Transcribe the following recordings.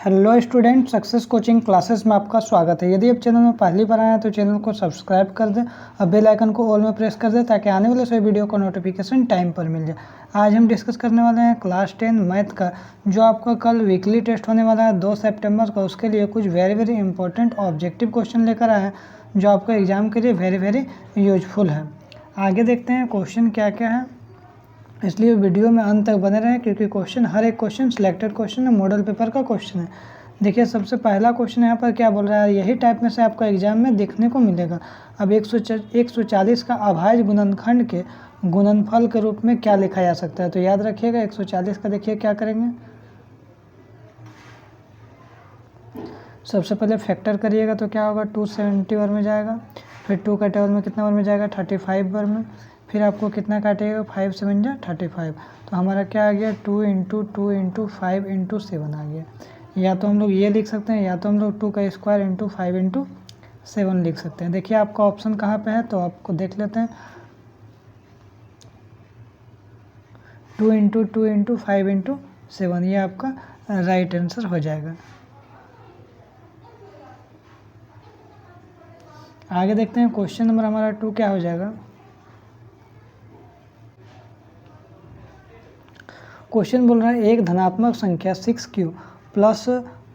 Hello student, success coaching classes में आपका स्वागत है। यदि आप चैनल में पहली बार आए हैं तो चैनल को सब्सक्राइब कर दें और बेल आइकन को ऑल में प्रेस कर दें ताकि आने वाले सभी वीडियो का नोटिफिकेशन टाइम पर मिल जाए। आज हम डिस्कस करने वाले हैं क्लास 10 मैथ का, जो आपका कल वीकली टेस्ट होने वाला है 2 सितंबर का। उसके लिए कुछ वेरी इंपॉर्टेंट ऑब्जेक्टिव क्वेश्चन लेकर आए हैं जो आपका एग्जाम के लिए वेरी यूजफुल है। आगे देखते हैं क्वेश्चन क्या क्या है, इसलिए वीडियो में अंत तक बने रहें क्योंकि क्वेश्चन हर एक क्वेश्चन सिलेक्टेड क्वेश्चन है, मॉडल पेपर का क्वेश्चन है। देखिए सबसे पहला क्वेश्चन यहाँ पर क्या बोल रहा है, यही टाइप में से आपको एग्जाम में देखने को मिलेगा। अब 140 का अभाज्य गुणनखंड के गुणनफल के रूप में क्या लिखा जा सकता है। तो याद रखिएगा 140 का देखिए क्या करेंगे, सबसे पहले फैक्टर करिएगा तो क्या होगा 270 वर्ग में जाएगा, फिर 2 का टेबल में कितना वर्ग में जाएगा 35 वर्ग में, फिर आपको कितना काटिएगा 5 7 जा 35। तो हमारा क्या आ गया 2 × 2 × 5 × 7 आ गया। या तो हम लोग ये लिख सकते हैं या तो हम लोग 2 का स्क्वायर × 5 × 7 लिख सकते हैं। देखिए आपका ऑप्शन कहाँ पे है तो आपको देख लेते हैं, 2 × 2 × 5 × 7 ये आपका राइट आंसर हो जाएगा। आगे देखते हैं क्वेश्चन नंबर हमारा 2 क्या हो जाएगा। क्वेश्चन बोल रहा है एक धनात्मक संख्या 6q +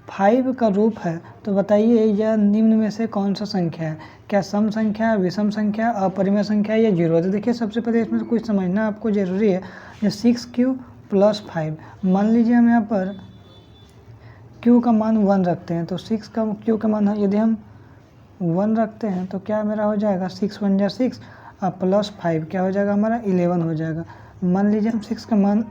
5 का रूप है, तो बताइए यह निम्न में से कौन सा संख्या है। क्या सम संख्या, विषम संख्या, अपरिमेय संख्या या जीरो। तो देखिए सबसे पहले इसमें कुछ समझना आपको ज़रूरी है। जो 6q + 5, मान लीजिए हम यहाँ पर q का मान 1 रखते हैं, तो 6 का q का मान यदि हम 1 रखते हैं तो क्या मेरा हो जाएगा 6 1 जा 6 और +5 क्या हो जाएगा हमारा 11 हो जाएगा। मान लीजिए हम 6 का मान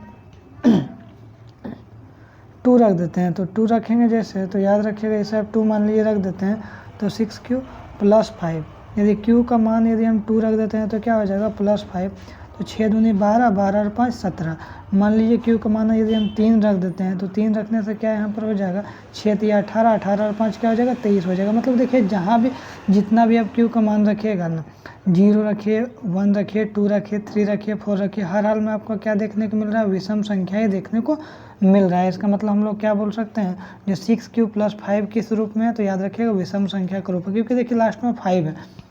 2 रख देते हैं, तो 2 रखेंगे जैसे, तो याद रखिएगा जैसे आप 2 मान लीजिए रख देते हैं तो 6q + 5, यदि q का मान यदि हम 2 रख देते हैं तो क्या हो जाएगा +5, तो 6 दूनी 12, 12 और 5 17। मान लीजिए q का मान यदि हम 3 रख देते हैं तो 3 रखने से क्या यहाँ पर हो जाएगा 6 3 18, 18 और 5 क्या हो जाएगा 23 हो जाएगा। मतलब देखिए जहाँ भी जितना भी आप q का मान रखिएगा ना, 0 रखिए, 1 रखिए, 2 रखिए, 3 रखिए, 4 रखिए, हर हाल में आपको क्या देखने को मिल रहा है, विषम संख्या ही देखने को मिल रहा है। इसका मतलब हम लोग क्या बोल सकते हैं, जो 6q + 5 किस रूप में है, तो याद रखिएगा विषम संख्या का रूप है, क्योंकि देखिए लास्ट में 5 है।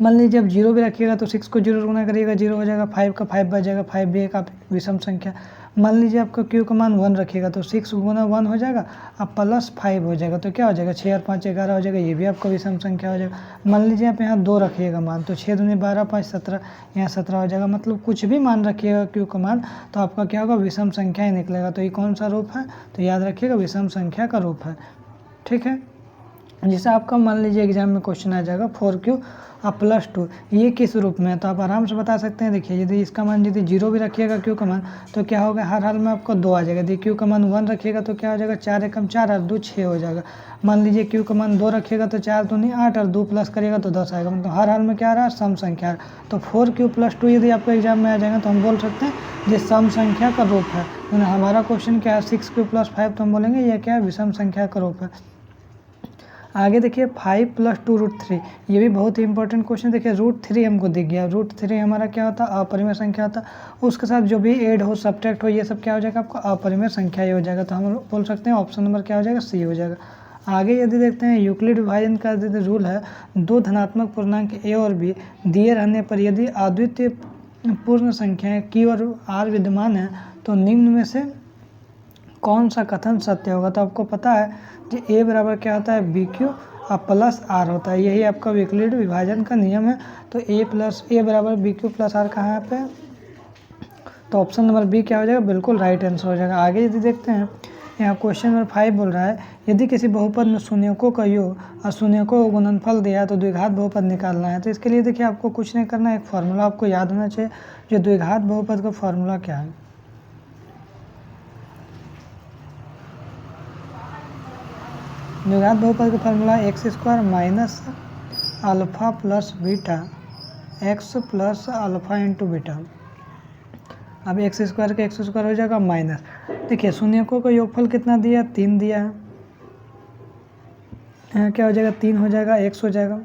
मान लीजिए अब 0 भी रखिएगा तो 6 को 0 गुना करिएगा 0 हो जाएगा, 5 का 5 बच जाएगा, 5 भी एक आप विषम संख्या। मान लीजिए आपका q का मान 1 रखिएगा तो 6 गुना 1 हो जाएगा अब +5 हो जाएगा, तो क्या हो जाएगा 6 और 5 11 हो जाएगा, ये भी आपका विषम संख्या हो जाएगा। मान लीजिए आप यहाँ 2 रखिएगा मान, तो 6 दूनी 12, 5 17, यहाँ 17 हो जाएगा। मतलब कुछ भी मान रखिएगा q का मान तो आपका क्या होगा विषम संख्या ही निकलेगा। तो ये कौन सा रूप है, तो याद रखिएगा विषम संख्या का रूप है। ठीक है, जैसे आपका मान लीजिए एग्जाम में क्वेश्चन आ जाएगा 4q + 2, ये किस रूप में है, तो आप आराम से बता सकते हैं। देखिए यदि इसका मान यदि 0 भी रखिएगा q का मान तो क्या होगा, हर हाल में आपको 2 आ जाएगा। यदि q का मान 1 रखिएगा तो क्या हो जाएगा 4 एकम 4 और 2 6 हो जाएगा। मान लीजिए q का मान 2 रखिएगा तो 4 दूनी 8 और 2 प्लस करिएगा तो 10 आएगा। मतलब हर हाल में क्या आ रहा है, सम संख्या। तो 4q + 2 यदि आपको एग्जाम में आ जाएगा तो हम बोल सकते हैं ये सम संख्या का रूप है। हमारा क्वेश्चन क्या है 6q + 5, तो हम बोलेंगे यह क्या है, विषम संख्या का रूप है। आगे देखिए 5 + 2 √3, ये भी बहुत ही इंपॉर्टेंट क्वेश्चन। देखिए √3 हमको दिख गया, √3 हमारा क्या होता है, अपरिमेय संख्या होता है। उसके साथ जो भी ऐड हो, सब्ट्रैक्ट हो, ये सब क्या हो जाएगा आपका अपरिमेय संख्या ही हो जाएगा। तो हम बोल सकते हैं ऑप्शन नंबर क्या हो जाएगा, सी हो जाएगा। आगे यदि देखते हैं यूक्लिड विभाजन का रूल है, 2 धनात्मक पूर्णांक a और b दिए रहने पर यदि अद्वितीय पूर्ण संख्याएं q और r विद्यमान है तो निम्न में से कौन सा कथन सत्य होगा। तो आपको पता है कि a बराबर क्या होता है BQ और +r होता है, यही आपका यूक्लिड विभाजन का नियम है। तो a बराबर BQ + r कहाँ है पे, तो ऑप्शन नंबर बी क्या हो जाएगा, बिल्कुल राइट आंसर हो जाएगा। आगे यदि देखते हैं यहाँ क्वेश्चन नंबर 5 बोल रहा है यदि किसी बहुपद में शून्यकों का योग और शून्यकों का गुणनफल दिया है तो द्विघात बहुपद निकालना है। तो इसके लिए देखिए आपको कुछ नहीं करना है, एक फार्मूला आपको याद होना चाहिए। जो द्विघात बहुपद का फार्मूला क्या है, द्विघात बहुपद का formula x² - α + beta x + α × beta. अब x² का x² हो जाएगा माइनस, देखिए शून्यकों का योगफल कितना दिया, 3 दिया है, यहाँ क्या हो जाएगा 3 हो जाएगा, x हो जाएगा,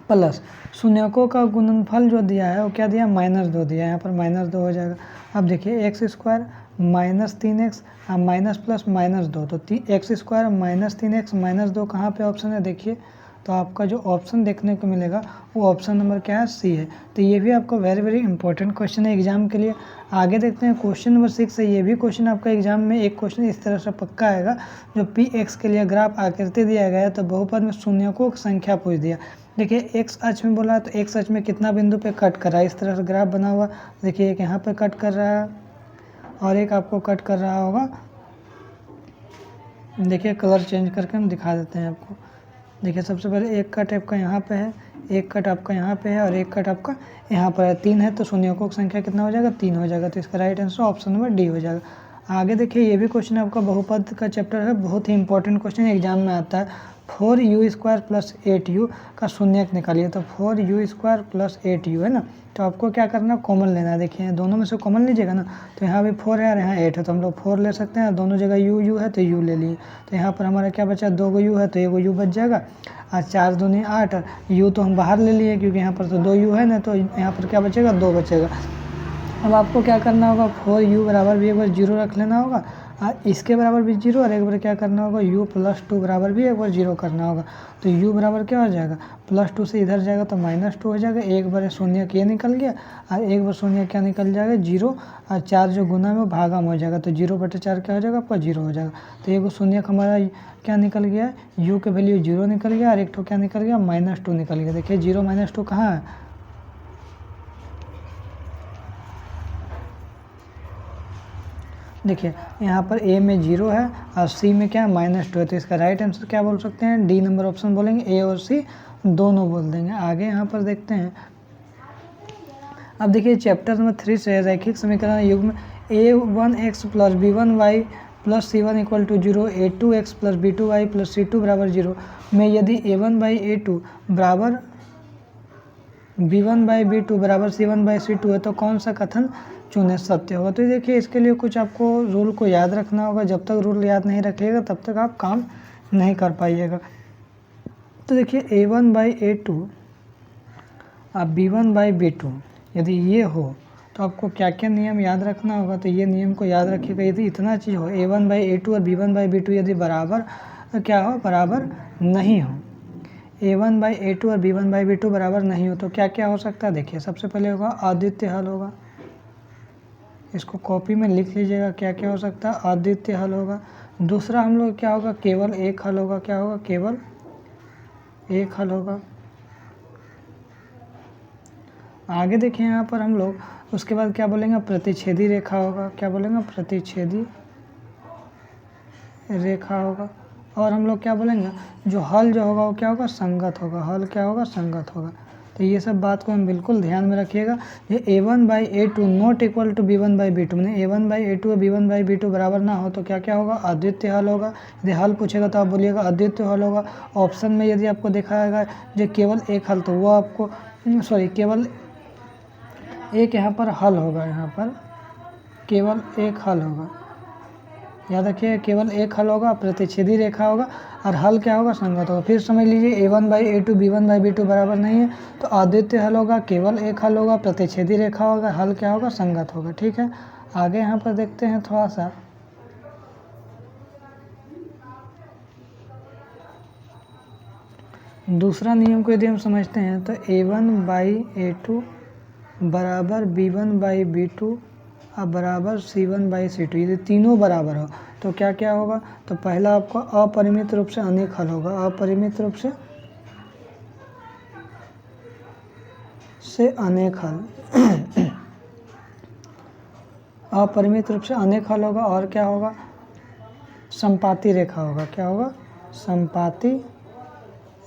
प्लस शून्यकों का गुणनफल जो दिया है वो क्या दिया, -2 दिया है, यहाँ पर -2 हो जाएगा। अब देखिए x² -3x माइनस प्लस -2, तो x² -3x -2 कहाँ पे ऑप्शन है देखिए। तो आपका जो ऑप्शन देखने को मिलेगा वो ऑप्शन नंबर क्या है, सी है। तो ये भी आपका वेरी इंपॉर्टेंट क्वेश्चन है एग्जाम के लिए। आगे देखते हैं क्वेश्चन नंबर 6 है। ये भी क्वेश्चन आपका एग्जाम में एक क्वेश्चन इस तरह से पक्का आएगा, जो px के लिए ग्राफ आकृति दिया गया है तो बहुपद में शून्यकों की संख्या पूछ दिया। देखिए x अक्ष में बोला है तो x अक्ष में कितना बिंदु पे कट कर रहा है, इस तरह से ग्राफ बना हुआ। देखिए एक यहाँ पे कट कर रहा है और एक आपको कट कर रहा होगा। देखिए कलर चेंज करके हम दिखा देते हैं आपको। देखिए सबसे पहले एक कट आपका यहाँ पे है, एक कट आपका यहाँ पे है और एक कट आपका यहाँ पर है। 3 है तो शून्यकों की संख्या कितना हो जाएगा, 3 हो जाएगा। तो इसका right answer option number D हो जाएगा। आगे देखिए ये भी क्वेश्चन आपका बहुपद का चैप्टर है, बहुत ही इंपॉर्टेंट क्वेश्चन एग्जाम में आता है। 4u² + 8u का शून्यक निकालिए। तो 4u² + 8u है ना, तो आपको क्या करना है, कॉमन लेना है। देखिए दोनों में से कॉमन लीजिएगा ना, तो यहाँ भी 4 है और यहाँ 8 है, तो हम लोग 4 ले सकते हैं। दोनों जगह u है तो u ले लिए। तो यहाँ पर हमारा क्या बचा, 2 u है तो 1 u बच जाएगा। और 4 दूनी 8, u तो हम बाहर ले लिए क्योंकि यहाँ पर तो 2 u है ना, तो यहाँ पर क्या बचेगा, 2 बचेगा। अब आपको क्या करना होगा, 4u बराबर भी एक बार 0 रख लेना होगा, और इसके बराबर भी 0, और एक बार क्या करना होगा, u + 2 बराबर भी एक बार 0 करना होगा। तो u बराबर क्या हो जाएगा, +2 से इधर जाएगा तो -2 हो जाएगा। एक बार शून्य ये निकल गया और एक बार शून्य क्या निकल जाएगा, 0, और 4 जो गुना में भागा में हो जाएगा। तो 0/4 क्या हो जाएगा आपका, 0 हो जाएगा। तो एक शून्य हमारा क्या निकल गया, u के वैल्यू 0 निकल गया, और एक तो क्या निकल गया, -2 निकल गया। देखिए 0 - 2 कहाँ है, देखिए यहाँ पर a में 0 है और c में क्या है, -2 है। तो इसका राइट आंसर क्या बोल सकते हैं, डी नंबर ऑप्शन बोलेंगे, a और c दोनों बोल देंगे। आगे यहाँ पर देखते हैं। अब देखिए चैप्टर नंबर 3 से रैखिक समीकरण युग्म a1x + b1y + c1 = 0, a2x + b2y + c2 = 0 में यदि a1/a2 बराबर b1/b2 बराबर c1/c2 है तो कौन सा कथन चुने सत्य होगा। तो देखिए इसके लिए कुछ आपको रूल को याद रखना होगा। जब तक रूल याद नहीं रखिएगा तब तक आप काम नहीं कर पाइएगा। तो देखिए a1/a2 और b1/b2 यदि ये हो तो आपको क्या क्या नियम याद रखना होगा। तो ये नियम को याद रखिएगा। यदि इतना चीज़ हो, a1/a2 और b1/b2 यदि बराबर क्या हो, बराबर नहीं हो, a1/a2 और b1/b2 बराबर नहीं हो तो क्या क्या हो सकता है। देखिए सबसे पहले होगा अद्वितीय हल होगा। इसको कॉपी में लिख लीजिएगा क्या क्या हो सकता है, अद्वितीय हल होगा। दूसरा हम लोग क्या होगा, केवल एक हल होगा। क्या होगा, केवल एक हल होगा। आगे देखिए यहाँ पर हम लोग उसके बाद क्या बोलेंगे, प्रतिच्छेदी रेखा होगा। क्या बोलेंगे, प्रतिच्छेदी रेखा होगा। और हम लोग क्या बोलेंगे, जो हल जो होगा वो क्या होगा, संगत होगा। हल क्या होगा, संगत होगा। तो ये सब बात को हम बिल्कुल ध्यान में रखिएगा। ये a1/a2 not equal to b1/b2, मैंने a1/a2 और b1/b2 बराबर ना हो तो क्या क्या होगा, अद्वितीय हल होगा। यदि हल पूछेगा तो आप बोलिएगा अद्वितीय हल होगा। ऑप्शन में यदि आपको दिखाएगा जो केवल एक हल, तो वो आपको केवल एक यहाँ पर हल होगा। यहाँ पर केवल एक हल होगा, याद रखिए केवल एक हल होगा, प्रतिच्छेदी रेखा होगा और हल क्या होगा, संगत होगा। फिर समझ लीजिए a1/a2 b1/b2 बराबर नहीं है तो अद्वितीय हल होगा, केवल एक हल होगा, प्रतिच्छेदी रेखा होगा, हल क्या होगा, संगत होगा। ठीक है, आगे यहाँ पर देखते हैं थोड़ा सा। दूसरा नियम को यदि हम समझते हैं तो a1/a2 बराबर b1/b2 और बराबर c1/c2, यदि तीनों बराबर हो तो क्या क्या होगा। तो पहला आपको अपरिमित रूप से अनेक हल होगा। अपरिमित रूप से अनेक हल अपरिमित रूप से अनेक हल होगा। और क्या होगा, संपाती रेखा होगा। क्या होगा, संपाती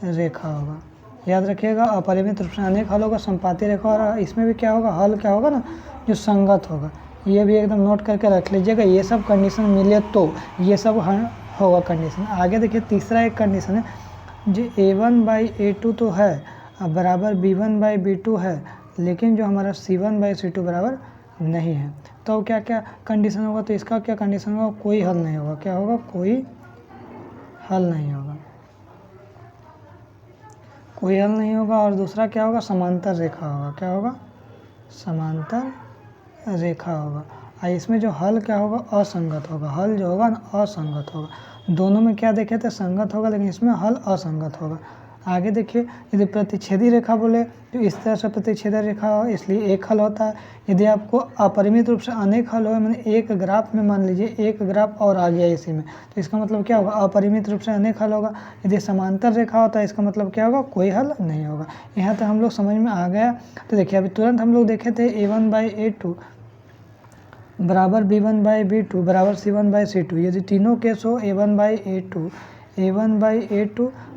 रेखा होगा। याद रखिएगा अपरिमित रूप से अनेक हल होगा, संपाती रेखा। और इसमें भी क्या होगा, हल क्या होगा ना, जो संगत होगा। ये भी एकदम नोट करके रख लीजिएगा। ये सब कंडीशन मिले तो ये सब होगा कंडीशन। आगे देखिए तीसरा एक कंडीशन है, जो a1/a2 तो है अब बराबर b1/b2 है, लेकिन जो हमारा c1/c2 बराबर नहीं है। तो क्या क्या कंडीशन होगा, तो इसका क्या कंडीशन होगा, कोई हल नहीं होगा। क्या होगा, कोई हल नहीं होगा, कोई हल नहीं होगा। और दूसरा क्या होगा, समांतर रेखा होगा। क्या होगा, समांतर रेखा होगा। इसमें जो हल क्या होगा, असंगत होगा। हल जो होगा ना असंगत होगा। दोनों में क्या देखे थे, संगत होगा, लेकिन इसमें हल असंगत होगा। आगे देखिए, यदि प्रतिच्छेदी रेखा बोले तो इस तरह से प्रतिच्छेदी रेखा हो, इसलिए एक हल होता है। यदि आपको अपरिमित रूप से अनेक हल हो, मैंने एक ग्राफ में मान लीजिए एक ग्राफ और आ गया इसी में, तो इसका मतलब क्या होगा, अपरिमित रूप से अनेक हल होगा। यदि समांतर रेखा होता है इसका मतलब क्या होगा, कोई हल नहीं होगा। यहाँ तक हम लोग समझ में आ गया। तो देखिए अभी तुरंत हम लोग देखे थे a1/a2 बराबर b1/b2 बराबर c1/c2। यदि तीनों केस हो a1/a2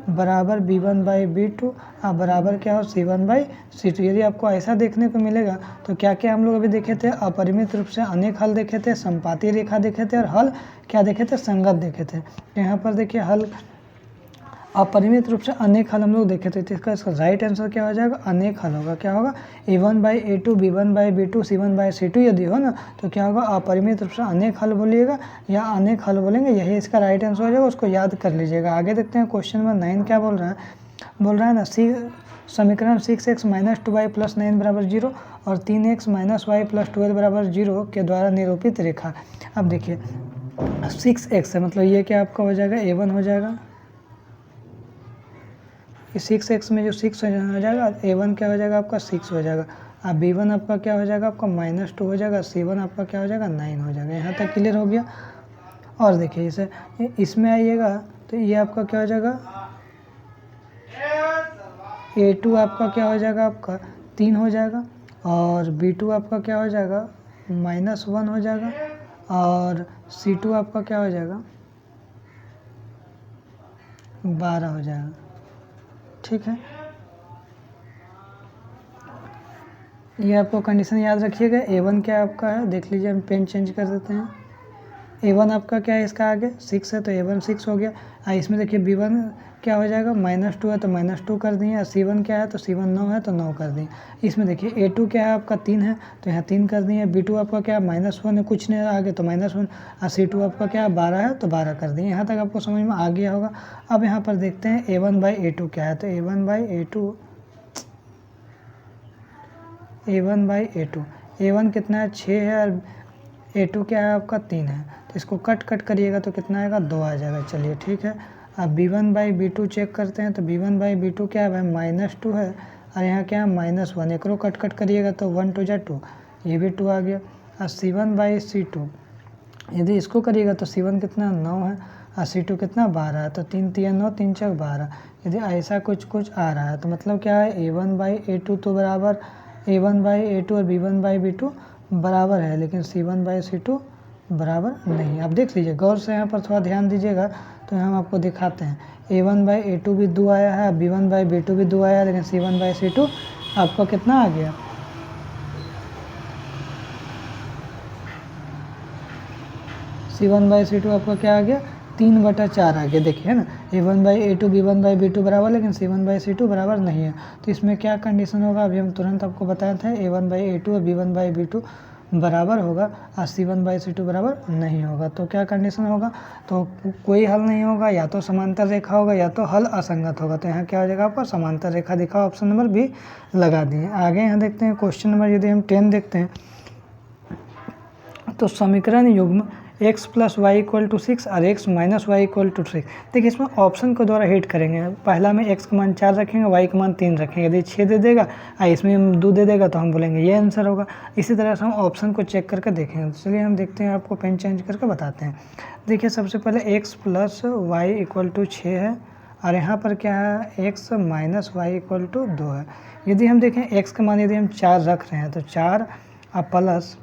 बराबर b1/b2 बराबर क्या हो c1/c2। यदि आपको ऐसा देखने को मिलेगा तो क्या क्या हम लोग अभी देखे थे, अपरिमित रूप से अनेक हल देखे थे, संपाती रेखा देखे थे, और हल क्या देखे थे, संगत देखे थे। यहाँ पर देखिए हल अपरिमित रूप से अनेक हल हम लोग देखे थे, तो इसका राइट आंसर क्या हो जाएगा, अनेक हल होगा। क्या होगा, a1/a2 b1/b2 c1/c2 यदि हो ना तो क्या होगा, अपरिमित रूप से अनेक हल बोलिएगा या अनेक हल बोलेंगे, यही इसका राइट आंसर हो जाएगा। उसको याद कर लीजिएगा। आगे देखते हैं क्वेश्चन नंबर 9 क्या बोल रहा है ना, समीकरण 6x - 2y + 9 बराबर 0 और 3x - y + 12 बराबर 0 के द्वारा निरूपित रेखा। अब देखिए 6x है, मतलब ये क्या आपका हो जाएगा, a1 हो जाएगा। 6x में जो 6 हो जाएगा, a1 क्या हो जाएगा आपका 6 हो जाएगा। अब b1 आपका क्या हो जाएगा, आपका -2 हो जाएगा। c1 आपका क्या हो जाएगा, 9 हो जाएगा। यहाँ तक क्लियर हो गया। और देखिए इसे इसमें आइएगा तो ये आपका क्या हो जाएगा, a2 आपका क्या हो जाएगा, आपका 3 हो जाएगा, और b2 आपका क्या हो जाएगा, -1 हो जाएगा, और c2 आपका क्या हो जाएगा, 12 हो जाएगा। ठीक है, ये आपको कंडीशन याद रखिएगा। a1 क्या आपका है, देख लीजिए, हम पेन चेंज कर देते हैं। a1 आपका क्या है, इसका आगे 6 है तो a1 6 हो गया। इसमें देखिए b1 क्या हो जाएगा, -2 है तो -2 कर दिए, और c1 क्या है तो c1 9 है तो 9 कर दिए। इसमें देखिए a2 क्या है आपका 3 है तो यहाँ 3 कर दिए। b2 आपका क्या है, -1 है, कुछ नहीं आगे तो -1, और c2 आपका क्या है 12 है तो 12 कर दिए। यहाँ तक आपको समझ में आ गया होगा। अब यहाँ पर देखते हैं a1/a2 क्या है, तो a1 कितना है, 6 है, और a2 क्या है आपका 3 है, तो इसको कट करिएगा तो कितना आएगा, 2 आ जाएगा। चलिए ठीक है, अब b1/b2 चेक करते हैं तो b1/b2 क्या है, -2 है, और यहाँ क्या है -1। एक रो कट करिएगा तो 1 2 जा 2, ये भी 2 आ गया। और c1/c2 यदि इसको करिएगा तो c1 कितना 9 है, और c2 कितना 12 है, तो 3 3 9 3 4 12। यदि ऐसा कुछ आ रहा है तो मतलब क्या है, a1/a2 तो बराबर a1/a2 और b1/b2 बराबर है, लेकिन c1/c2 बराबर नहीं। आप देख लीजिए गौर से, यहाँ पर थोड़ा ध्यान दीजिएगा तो हम आपको दिखाते हैं। a1/a2 भी 2 आया है, b1/b2 भी 2 आया है, लेकिन c1/c2 आपका कितना आ गया, c1/c2 आपका क्या आ गया, 3/4 आ गया। देखिए है ना, a1/a2 b1/b2 बराबर, लेकिन c1/c2 बराबर नहीं है। तो इसमें क्या कंडीशन होगा, अभी हम तुरंत आपको बताए थे, a1/a2 और b1/b2 बराबर होगा, और c1/c2 बराबर नहीं होगा। तो क्या कंडीशन होगा, तो कोई हल नहीं होगा, या तो समांतर रेखा होगा या तो हल असंगत होगा। तो यहाँ क्या हो जाएगा आपका, समांतर रेखा दिखा, ऑप्शन नंबर बी लगा दिए। आगे यहाँ देखते हैं क्वेश्चन नंबर, यदि हम 10 देखते हैं तो समीकरण युग्म x + y = 6 और x - y = 6। देखिए इसमें ऑप्शन के द्वारा हिट करेंगे। पहला में x का मान 4 रखेंगे, y का मान 3 रखेंगे। यदि 6 दे देगा और इसमें 2 दे देगा तो हम बोलेंगे ये आंसर होगा। इसी तरह से हम ऑप्शन को चेक करके देखेंगे। तो चलिए हम देखते हैं, आपको पेन चेंज करके बताते हैं। देखिए सबसे पहले x + y = 6 है, और यहाँ पर क्या है, x - y = 2 है। यदि हम देखें x का मान यदि हम 4 रख रहे हैं तो 4 प्लस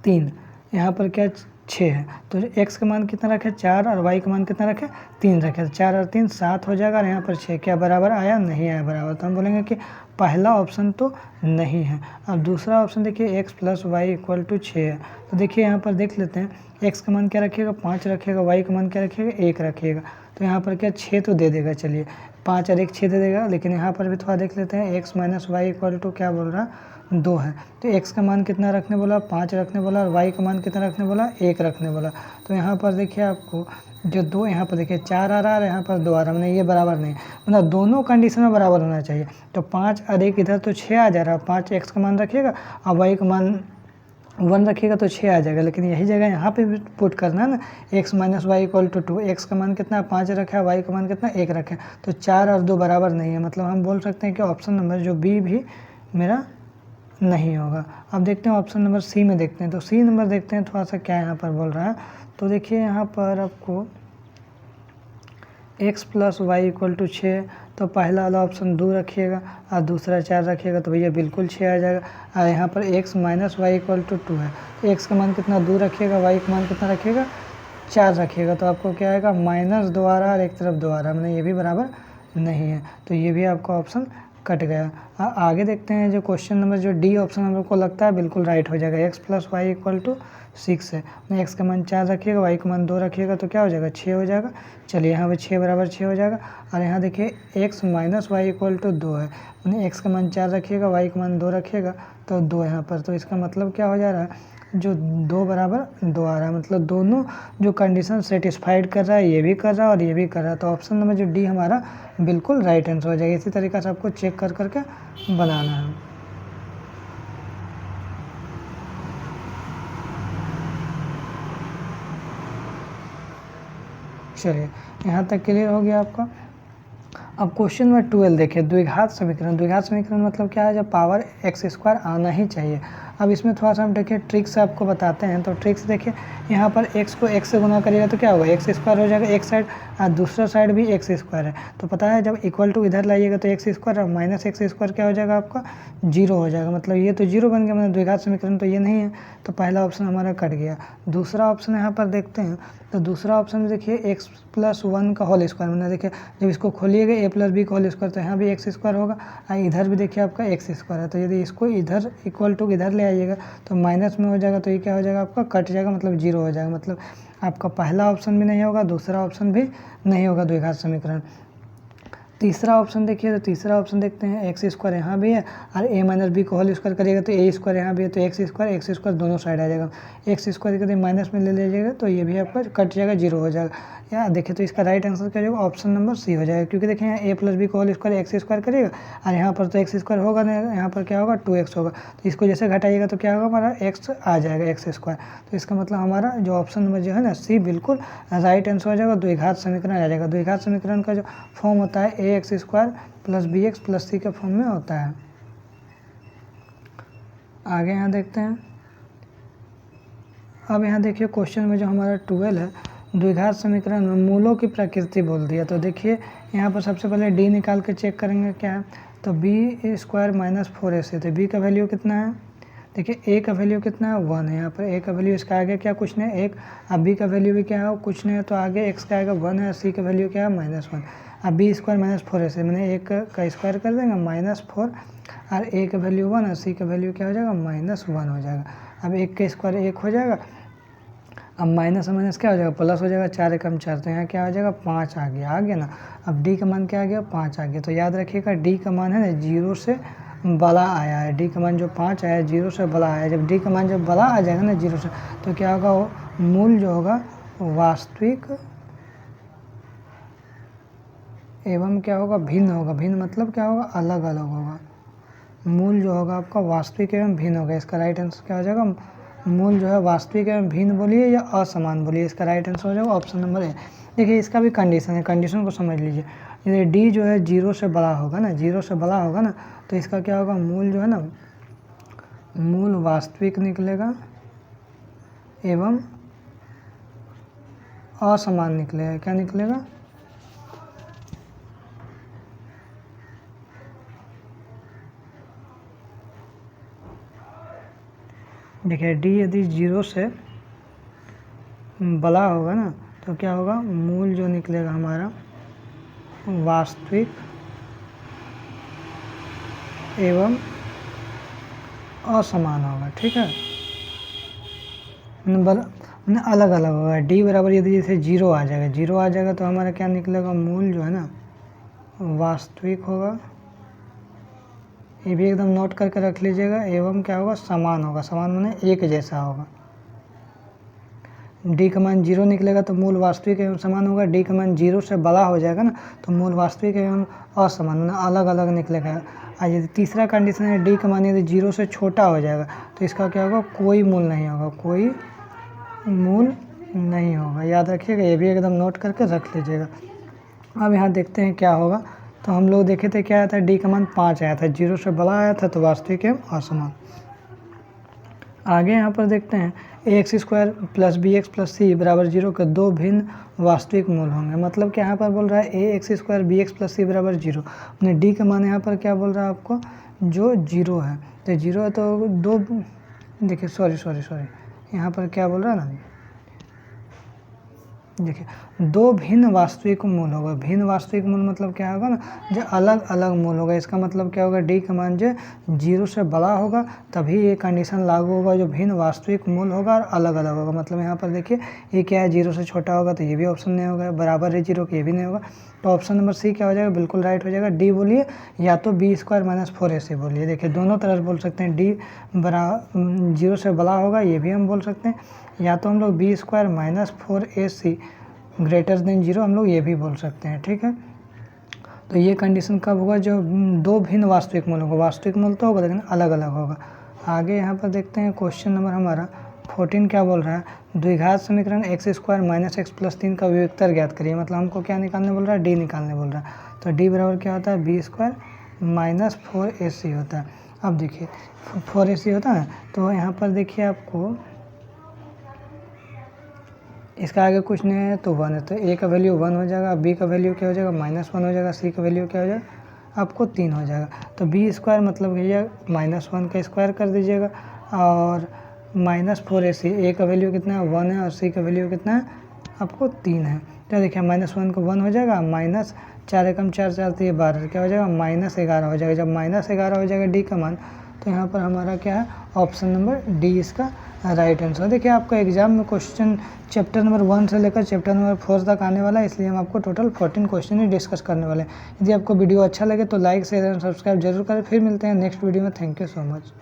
3, यहाँ पर क्या 6 है, तो x का मान कितना रखे 4 और y का मान कितना रखे 3 रखे, तो 4 और 3 7 हो जाएगा, और यहाँ पर 6 क्या बराबर आया, नहीं आया बराबर। तो हम बोलेंगे कि पहला ऑप्शन तो नहीं है। अब दूसरा ऑप्शन देखिए x + y = 6 है, तो देखिए यहाँ पर देख लेते हैं, x का मान क्या रखिएगा 5 रखिएगा, y का मान क्या रखिएगा 1 रखिएगा। तो यहाँ पर क्या 6 तो दे देगा, चलिए 5 और 1 6 दे देगा। लेकिन यहाँ पर भी थोड़ा देख लेते हैं, x - y = क्या बोल रहा है 2 है, तो x का मान कितना रखने बोला 5 रखने बोला, और y का मान कितना रखने बोला 1 रखने बोला। तो यहाँ पर देखिए आपको जो 2 यहाँ पर देखिए 4 आ रहा है, यहाँ पर 2 आ रहा है, मतलब ये बराबर नहीं, मतलब दोनों कंडीशन में बराबर होना चाहिए। तो 5 और 1 इधर तो 6 आ जा रहा है, 5 x का मान रखिएगा और y का मान 1 रखिएगा तो 6 आ जाएगा, लेकिन यही जगह यहाँ पे भी पुट करना है ना, x minus y equal to 2, x का मान कितना 5 रखा है, y का मान कितना 1 रखा है, तो 4 और 2 बराबर नहीं है, मतलब हम बोल सकते हैं कि ऑप्शन नंबर जो बी भी मेरा नहीं होगा। अब देखते हैं ऑप्शन नंबर सी में देखते हैं, तो सी नंबर देखते हैं थोड़ा सा क्या यहाँ पर बोल रहा है। तो देखिए यहाँ पर आपको x plus y equal to 6, तो पहला वाला ऑप्शन 2 रखिएगा और दूसरा 4 रखिएगा, तो भैया बिल्कुल 6 आ जाएगा। और यहाँ पर x minus y equal to 2 है, तो x का मान कितना 2 रखिएगा, y का मान कितना रखिएगा 4 रखिएगा, तो आपको क्या आएगा माइनस 2 आ रहा है और एक तरफ 2 आ रहा है, मतलब ये भी बराबर नहीं है, तो ये भी आपका ऑप्शन कट गया। आगे देखते हैं जो क्वेश्चन नंबर जो डी ऑप्शन हम लोग को लगता है बिल्कुल राइट हो जाएगा। x plus y equal to 6 है, x का मान 4 रखिएगा, y का मान 2 रखिएगा, तो क्या हो जाएगा 6 हो जाएगा। चलिए यहाँ पे 6 बराबर 6 हो जाएगा। और यहाँ देखिए x minus y equal to 2 है, मैंने x का मान 4 रखिएगा, y का मान 2 रखिएगा, तो 2 यहाँ पर, तो इसका मतलब क्या हो जा रहा है, जो 2 बराबर 2 आ रहा है, मतलब दोनों जो कंडीशन सेटिस्फाइड कर रहा है, ये भी कर रहा है और ये भी कर रहा है, तो ऑप्शन नंबर जो डी हमारा बिल्कुल राइट आंसर हो जाएगा। इसी तरीके से आपको चेक कर करके बनाना है। चलिए यहाँ तक क्लियर हो गया आपका। अब क्वेश्चन नंबर 12 देखिए, द्विघात समीकरण। द्विघात समीकरण मतलब क्या है, जब पावर एक्स स्क्वायर आना ही चाहिए। अब इसमें थोड़ा सा हम देखिए ट्रिक से आपको बताते हैं, तो ट्रिक से देखिए यहाँ पर x को x से गुना करिएगा तो क्या होगा, एक्स स्क्वायर हो जाएगा एक साइड और दूसरा साइड भी एक्स स्क्वायर है, तो पता है जब इक्वल टू इधर लाइएगा तो एक्स स्क्वायर और माइनस एक्स स्क्वायर क्या हो जाएगा आपका 0 हो जाएगा, मतलब ये तो 0 बन गया, मतलब द्विघात समीकरण तो ये नहीं है, तो पहला ऑप्शन हमारा कट गया। दूसरा ऑप्शन यहाँ पर देखते हैं, तो दूसरा ऑप्शन में देखिए x प्लस 1 का होल स्क्वायर, मैंने देखिए जब इसको खोलिएगा a प्लस बी का होल स्क्वायर, तो यहाँ भी एक्स स्क्वायर होगा और इधर भी देखिए आपका एक्स स्क्वायर है, तो यदि इसको इधर इक्वल टू इधर ले आइएगा तो माइनस में हो जाएगा, तो ये क्या हो जाएगा आपका कट जाएगा, मतलब 0 हो जाएगा, मतलब आपका पहला ऑप्शन भी नहीं होगा, दूसरा ऑप्शन भी नहीं होगा द्विघात समीकरण। तीसरा ऑप्शन देखिए, तो तीसरा ऑप्शन देखते हैं, एक्स स्क्वायर यहाँ भी है और a माइनस बी को होल स्क्वायर करिएगा तो a स्क्वायर यहाँ भी है, तो एक्स स्क्वायर दोनों साइड आ जाएगा, एक्स स्क्वायर यदि माइनस में ले लीजिएगा तो ये भी आपका कट जाएगा, 0 हो जाएगा। या देखिए तो इसका राइट आंसर क्या हो जाएगा, ऑप्शन नंबर सी हो जाएगा, क्योंकि देखिए यहाँ a प्लस बी को होल स्क्वायर एक्स स्क्वायर करिएगा और यहाँ पर तो एक्स स्क्वायर होगा नहीं, यहाँ पर क्या होगा 2x होगा, तो इसको जैसे घटाइएगा तो क्या होगा हमारा x आ जाएगा एक्स स्क्वायर, तो इसका मतलब हमारा जो ऑप्शन नंबर जो है ना सी बिल्कुल राइट आंसर हो जाएगा, द्विघात समीकरण आ जाएगा। द्विघात समीकरण का जो फॉर्म होता है A x square plus B x plus C के फॉर्म में होता है। आगे यहाँ देखते हैं, अब यहाँ देखिए क्वेश्चन में जो हमारा 12 है, द्विघात समीकरण में मूलों की प्रकृति बोल दिया, तो देखिए यहाँ पर सबसे पहले डी निकाल के चेक करेंगे क्या है, तो बी स्क्वायर माइनस 4ac, तो बी का वैल्यू कितना है, देखिए ए का वैल्यू कितना है 1 है, यहाँ पर ए का वैल्यू इसका आगे क्या कुछ नहीं 1, अब बी का वैल्यू भी क्या है कुछ नहीं है, तो आगे एक्स का आएगा 1 है और सी का वैल्यू क्या है -1, अब बी स्क्वायर माइनस 4ac, मैंने एक का स्क्वायर कर देंगे -4 और ए का वैल्यू 1 और सी का वैल्यू क्या हो जाएगा -1 हो जाएगा। अब एक का स्क्वायर 1 हो जाएगा, अब माइनस माइनस क्या हो जाएगा प्लस हो जाएगा, 4 एकम 4, तो यहाँ क्या हो जाएगा 5 आ गया ना। अब डी का मान क्या आ गया 5 आ गया, तो याद रखिएगा डी का मान है ना 0 से बड़ा आया है, डी का मान जो 5 आया है 0 से बड़ा आया है, जब डी का मान जब बड़ा आ जाएगा ना 0 से, तो क्या होगा वो मूल जो होगा वास्तविक एवं क्या होगा भिन्न होगा, भिन्न मतलब क्या होगा अलग अलग होगा, मूल जो होगा आपका वास्तविक एवं भिन्न होगा। इसका राइट आंसर क्या हो जाएगा, मूल जो है वास्तविक एवं भिन्न बोलिए या असमान बोलिए, इसका राइट आंसर हो जाएगा ऑप्शन नंबर ए। देखिए इसका भी कंडीशन है, कंडीशन को समझ लीजिए, यदि डी जो है 0 से बड़ा होगा ना, 0 से बड़ा होगा ना, तो इसका क्या होगा मूल जो है ना मूल वास्तविक निकलेगा एवं असमान निकलेगा, क्या निकलेगा देखिए डी यदि 0 से बड़ा होगा ना, तो क्या होगा मूल जो निकलेगा हमारा वास्तविक एवं असमान होगा, ठीक है, मैंने अलग अलग होगा। डी बराबर यदि जैसे 0 आ जाएगा, 0 आ जाएगा तो हमारा क्या निकलेगा मूल जो है ना वास्तविक होगा, ये भी एकदम नोट करके रख लीजिएगा, एवं क्या होगा समान होगा, समान माने एक जैसा होगा। डी का मान 0 निकलेगा तो मूल वास्तविक एवं समान होगा, डी का मान 0 से बड़ा हो जाएगा ना तो मूल वास्तविक एवं असमान अलग अलग निकलेगा। आज यदि तीसरा कंडीशन है डी का मान यदि 0 से छोटा हो जाएगा तो इसका क्या होगा, कोई मूल नहीं होगा, कोई मूल नहीं होगा। याद रखिएगा, ये भी एकदम नोट करके रख लीजिएगा। अब यहाँ देखते हैं क्या होगा। तो हम लोग देखे थे क्या आया था, डी का मान 5 आया था, 0 से बड़ा आया था तो वास्तविक एवं असमान। आगे यहाँ पर देखते हैं ax² + bx + c = 0 के दो भिन्न वास्तविक मूल होंगे। मतलब कि यहाँ पर बोल रहा है ax² bx + c = 0। अपने डी का मान यहाँ पर क्या बोल रहा है आपको, जो 0 है, तो 0 है तो दो, देखिए सॉरी यहाँ पर क्या बोल रहा है ना, देखिए दो भिन्न वास्तविक मूल होगा। भिन्न वास्तविक मूल मतलब क्या होगा ना, जो अलग अलग मूल होगा। इसका मतलब क्या होगा, डी का मान जो 0 से बड़ा होगा तभी ये कंडीशन लागू होगा, जो भिन्न वास्तविक मूल होगा और अलग अलग होगा। मतलब यहाँ पर देखिए ये क्या है, 0 से छोटा होगा तो ये भी ऑप्शन नहीं होगा, बराबर है 0 के ये भी नहीं होगा। तो ऑप्शन नंबर सी क्या हो जाएगा, बिल्कुल राइट हो जाएगा। डी बोलिए या तो b² - 4ac बोलिए। देखिए दोनों तरह बोल सकते हैं, डी 0 से बड़ा होगा ये भी हम बोल सकते हैं, या तो हम लोग b² - 4ac > 0 हम लोग ये भी बोल सकते हैं। ठीक है, तो ये कंडीशन कब होगा, जो दो भिन्न वास्तविक मूल होगा। वास्तविक मूल तो होगा लेकिन अलग अलग होगा। आगे यहाँ पर देखते हैं क्वेश्चन नंबर हमारा 14 क्या बोल रहा है, द्विघात समीकरण x² - x + 3 का वियुक्तर ज्ञात करिए। मतलब हमको क्या निकालने बोल रहा है, डी निकालने बोल रहा है। तो डी बराबर क्या होता है, b² - 4ac होता है। अब देखिए 4ac होता है तो यहाँ पर देखिए आपको इसका आगे कुछ नहीं है तो 1 है, तो a का वैल्यू 1 हो जाएगा, b का वैल्यू क्या हो जाएगा, -1 हो जाएगा, c का वैल्यू क्या हो जाएगा आपको 3 हो जाएगा। तो b² मतलब भैया -1 का स्क्वायर कर दीजिएगा और -4ac, a का वैल्यू कितना है 1 है और c का वैल्यू कितना है आपको 3 है। तो देखिए -1 को 1 हो जाएगा, -4 एकम 4 4 तो ये 12 क्या हो जाएगा, -11 हो जाएगा। जब -11 हो जाएगा डी का मान तो यहाँ पर हमारा क्या है, ऑप्शन नंबर डी इसका राइट आंसर। देखिए आपका एग्जाम में क्वेश्चन चैप्टर नंबर 1 से लेकर चैप्टर नंबर 4 तक आने वाला है, इसलिए हम आपको टोटल 14 क्वेश्चन ही डिस्कस करने वाले हैं। यदि आपको वीडियो अच्छा लगे तो लाइक शेयर एंड सब्सक्राइब जरूर करें। फिर मिलते हैं नेक्स्ट वीडियो में। Thank you so much.